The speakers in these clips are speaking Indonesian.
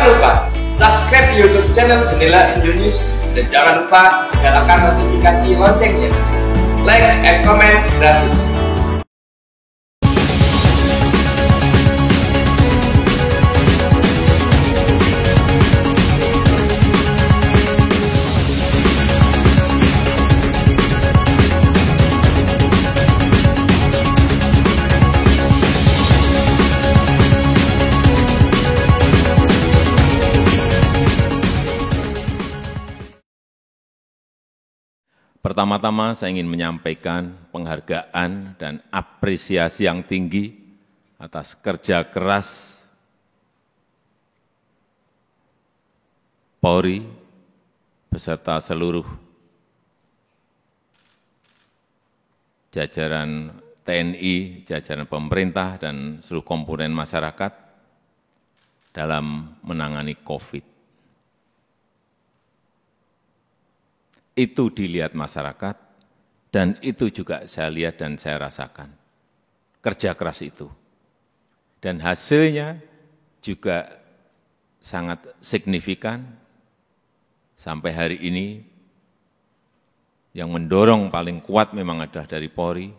lupa subscribe YouTube channel Jendela Indonesia dan jangan lupa nyalakan notifikasi loncengnya. Like and comment gratis. Pertama-tama saya ingin menyampaikan penghargaan dan apresiasi yang tinggi atas kerja keras Polri beserta seluruh jajaran TNI, jajaran pemerintah, dan seluruh komponen masyarakat dalam menangani COVID. Itu dilihat masyarakat, dan itu juga saya lihat dan saya rasakan. Kerja keras itu. Dan hasilnya juga sangat signifikan. Sampai hari ini, yang mendorong paling kuat memang adalah dari Polri,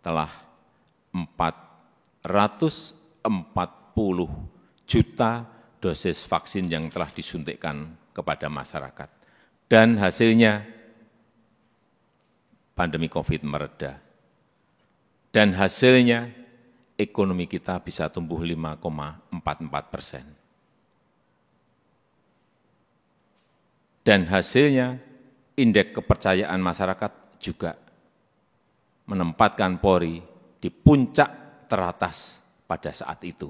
telah 440 juta dosis vaksin yang telah disuntikkan kepada masyarakat. Dan hasilnya pandemi COVID mereda. Dan hasilnya ekonomi kita bisa tumbuh 5,44%. Dan hasilnya indeks kepercayaan masyarakat juga menempatkan Polri di puncak teratas pada saat itu.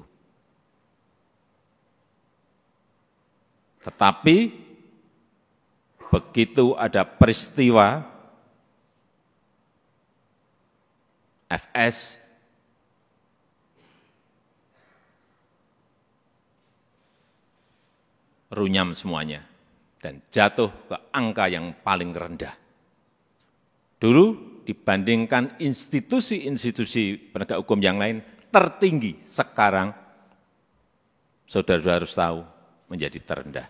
Tetapi begitu ada peristiwa FS, runyam semuanya dan jatuh ke angka yang paling rendah. Dulu dibandingkan institusi-institusi penegak hukum yang lain tertinggi, sekarang saudara-saudara harus tahu menjadi terendah.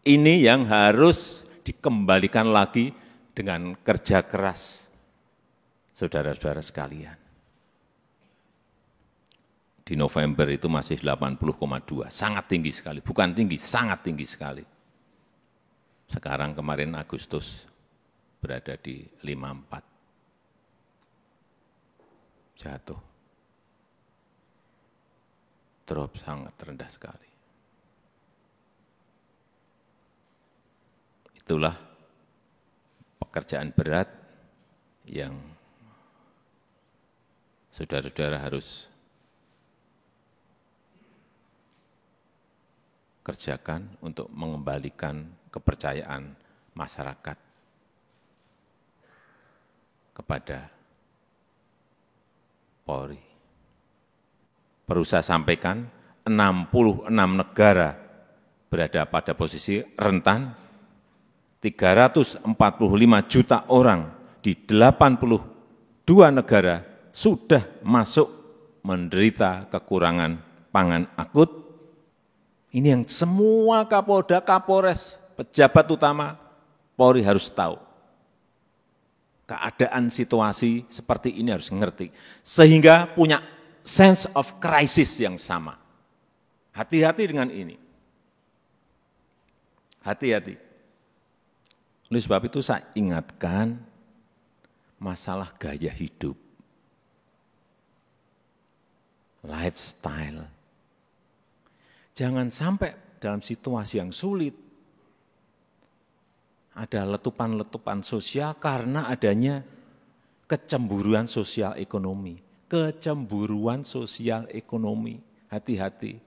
Ini yang harus dikembalikan lagi dengan kerja keras saudara-saudara sekalian. Di November itu masih 80,2, sangat tinggi sekali. Bukan tinggi, sangat tinggi sekali. Sekarang kemarin Agustus berada di 54. Jatuh. Drop sangat rendah sekali. Itulah pekerjaan berat yang saudara-saudara harus kerjakan untuk mengembalikan kepercayaan masyarakat kepada Polri. Perlu saya sampaikan, 66 negara berada pada posisi rentan, 345 juta orang di 82 negara sudah masuk menderita kekurangan pangan akut. Ini yang semua Kapolda, Kapolres, pejabat utama Polri harus tahu. Keadaan situasi seperti ini harus mengerti. Sehingga punya sense of crisis yang sama. Hati-hati dengan ini. Hati-hati. Oleh sebab itu saya ingatkan masalah gaya hidup, lifestyle. Jangan sampai dalam situasi yang sulit ada letupan-letupan sosial karena adanya kecemburuan sosial ekonomi. Kecemburuan sosial ekonomi, hati-hati.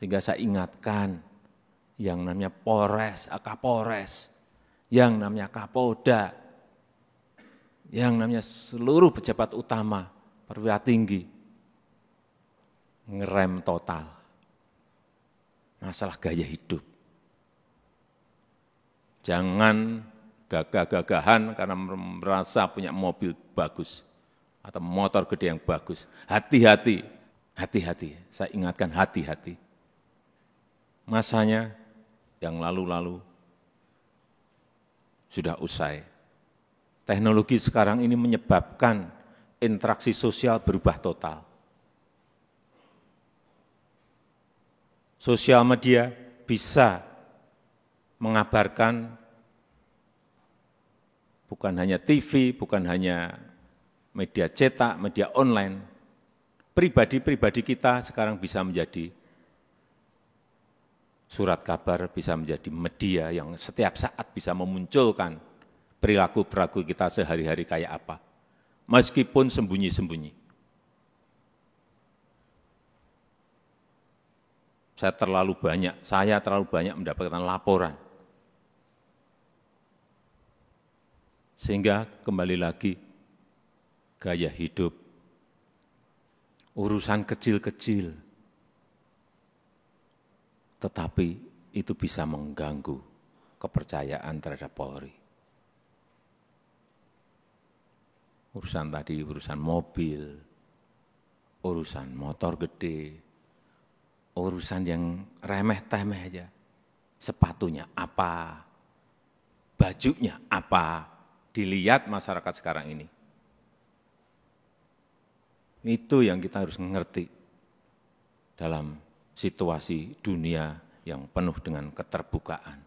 Sehingga saya ingatkan, yang namanya Polres, Kapolres, yang namanya Kapolda, yang namanya seluruh pejabat utama, perwira tinggi, ngerem total masalah gaya hidup. Jangan gagah-gagahan karena merasa punya mobil bagus atau motor gede yang bagus. Hati-hati, hati-hati, saya ingatkan hati-hati. Masanya yang lalu-lalu sudah usai. Teknologi sekarang ini menyebabkan interaksi sosial berubah total. Sosial media bisa mengabarkan bukan hanya TV, bukan hanya media cetak, media online. Pribadi-pribadi kita sekarang bisa menjadi surat kabar, bisa menjadi media yang setiap saat bisa memunculkan perilaku-perilaku kita sehari-hari kayak apa. Meskipun sembunyi-sembunyi. Saya terlalu banyak mendapatkan laporan. Sehingga kembali lagi, gaya hidup, urusan kecil-kecil, tetapi itu bisa mengganggu kepercayaan terhadap Polri. Urusan tadi, urusan mobil, urusan motor gede, urusan yang remeh-temeh aja. Sepatunya apa, bajunya apa, dilihat masyarakat sekarang ini. Itu yang kita harus mengerti dalam situasi dunia yang penuh dengan keterbukaan.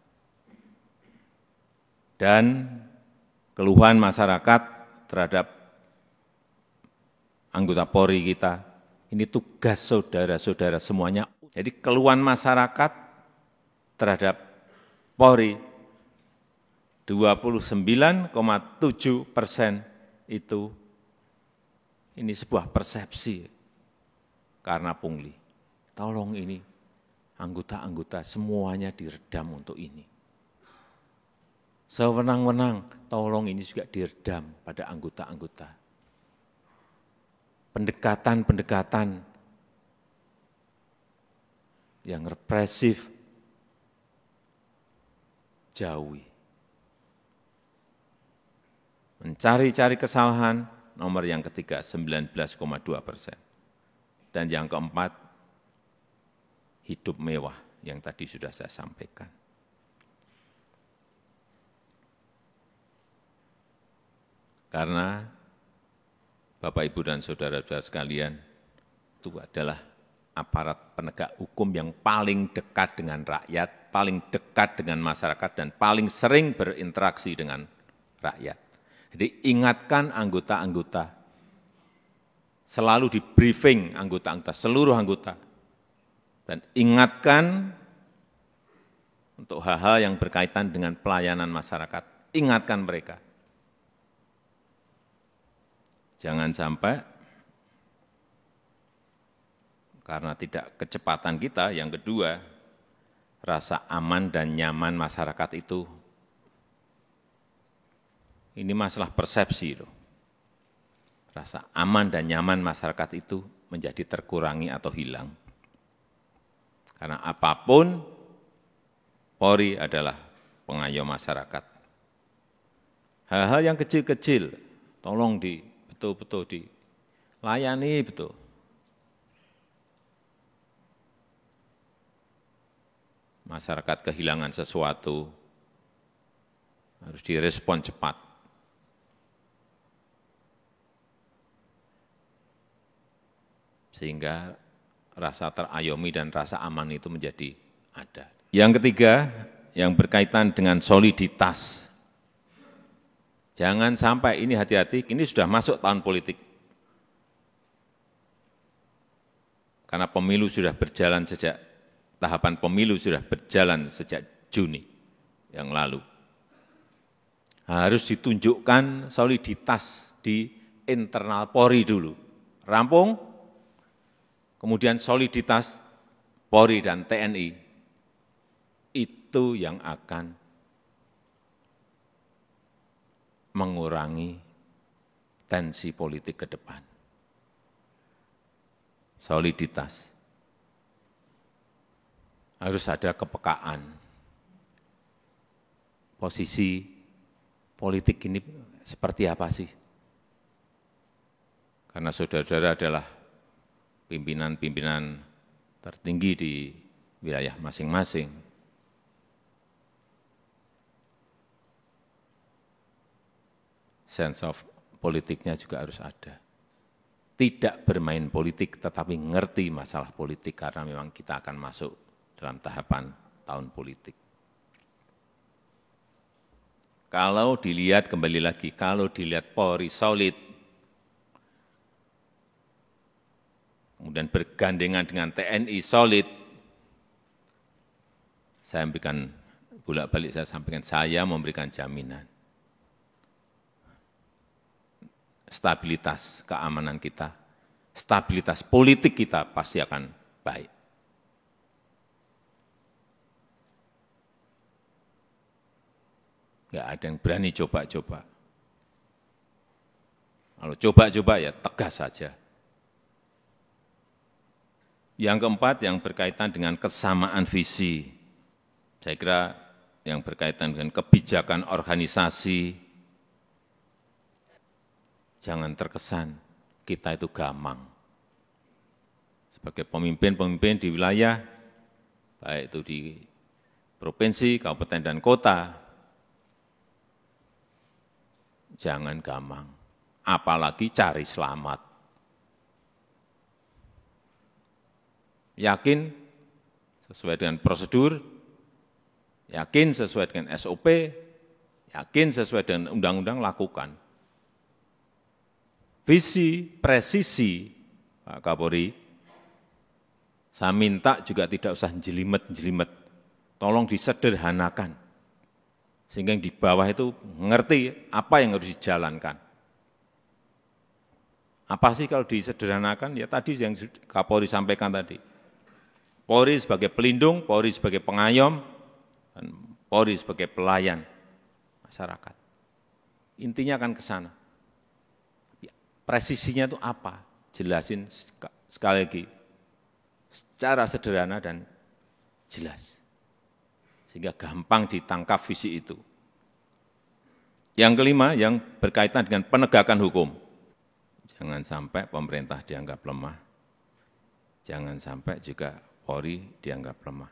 Dan keluhan masyarakat terhadap anggota Polri kita, ini tugas saudara-saudara semuanya. Jadi keluhan masyarakat terhadap Polri 29,7% itu ini sebuah persepsi karena pungli. Tolong ini anggota-anggota semuanya diredam untuk ini. Sewenang-wenang, tolong ini juga diredam pada anggota-anggota. Pendekatan-pendekatan yang represif, jauhi. Mencari-cari kesalahan, nomor yang ketiga 19,2%. Dan yang keempat, hidup mewah yang tadi sudah saya sampaikan. Karena Bapak, Ibu, dan saudara-saudara sekalian, itu adalah aparat penegak hukum yang paling dekat dengan rakyat, paling dekat dengan masyarakat, dan paling sering berinteraksi dengan rakyat. Jadi ingatkan anggota-anggota, selalu di briefing anggota-anggota, seluruh anggota, dan ingatkan untuk hal-hal yang berkaitan dengan pelayanan masyarakat, ingatkan mereka. Jangan sampai karena tidak kecepatan kita, yang kedua, rasa aman dan nyaman masyarakat itu, ini masalah persepsi loh. Rasa aman dan nyaman masyarakat itu menjadi terkurangi atau hilang. Karena apapun, Polri adalah pengayom masyarakat. Hal-hal yang kecil-kecil, tolong betul-betul dilayani betul. Masyarakat kehilangan sesuatu, harus direspon cepat. Sehingga rasa terayomi dan rasa aman itu menjadi ada. Yang ketiga, yang berkaitan dengan soliditas. Jangan sampai, ini hati-hati, ini sudah masuk tahun politik. Karena pemilu sudah berjalan tahapan pemilu sudah berjalan sejak Juni yang lalu. Harus ditunjukkan soliditas di internal Polri dulu. Rampung, kemudian soliditas Polri dan TNI, itu yang akan mengurangi tensi politik ke depan. Soliditas. Harus ada kepekaan. Posisi politik ini seperti apa sih? Karena saudara-saudara adalah pimpinan-pimpinan tertinggi di wilayah masing-masing. Sense of politiknya juga harus ada. Tidak bermain politik, tetapi ngerti masalah politik, karena memang kita akan masuk dalam tahapan tahun politik. Kalau dilihat, kembali lagi, kalau dilihat Polri solid, kemudian bergandengan dengan TNI solid, saya memberikan, bolak-balik saya sampaikan, saya memberikan jaminan. Stabilitas keamanan kita, stabilitas politik kita pasti akan baik. Enggak ada yang berani coba-coba. Kalau coba-coba ya tegas saja. Yang keempat, yang berkaitan dengan kesamaan visi. Saya kira yang berkaitan dengan kebijakan organisasi, jangan terkesan kita itu gamang. Sebagai pemimpin-pemimpin di wilayah, baik itu di provinsi, kabupaten, dan kota, jangan gamang, apalagi cari selamat. Yakin sesuai dengan prosedur, yakin sesuai dengan SOP, yakin sesuai dengan undang-undang, lakukan. Visi, presisi, Pak Kapolri, saya minta juga tidak usah jelimet-jelimet, tolong disederhanakan, sehingga yang di bawah itu mengerti apa yang harus dijalankan. Apa sih kalau disederhanakan? Ya tadi yang Kapolri sampaikan tadi, Polri sebagai pelindung, Polri sebagai pengayom, dan Polri sebagai pelayan masyarakat. Intinya akan ke sana. Presisinya itu apa? Jelasin sekali lagi, secara sederhana dan jelas. Sehingga gampang ditangkap visi itu. Yang kelima, yang berkaitan dengan penegakan hukum. Jangan sampai pemerintah dianggap lemah. Jangan sampai juga Polri dianggap lemah.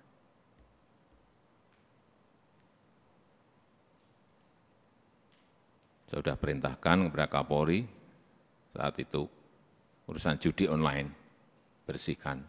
Saya sudah perintahkan kepada Kapolri, saat itu urusan judi online, bersihkan.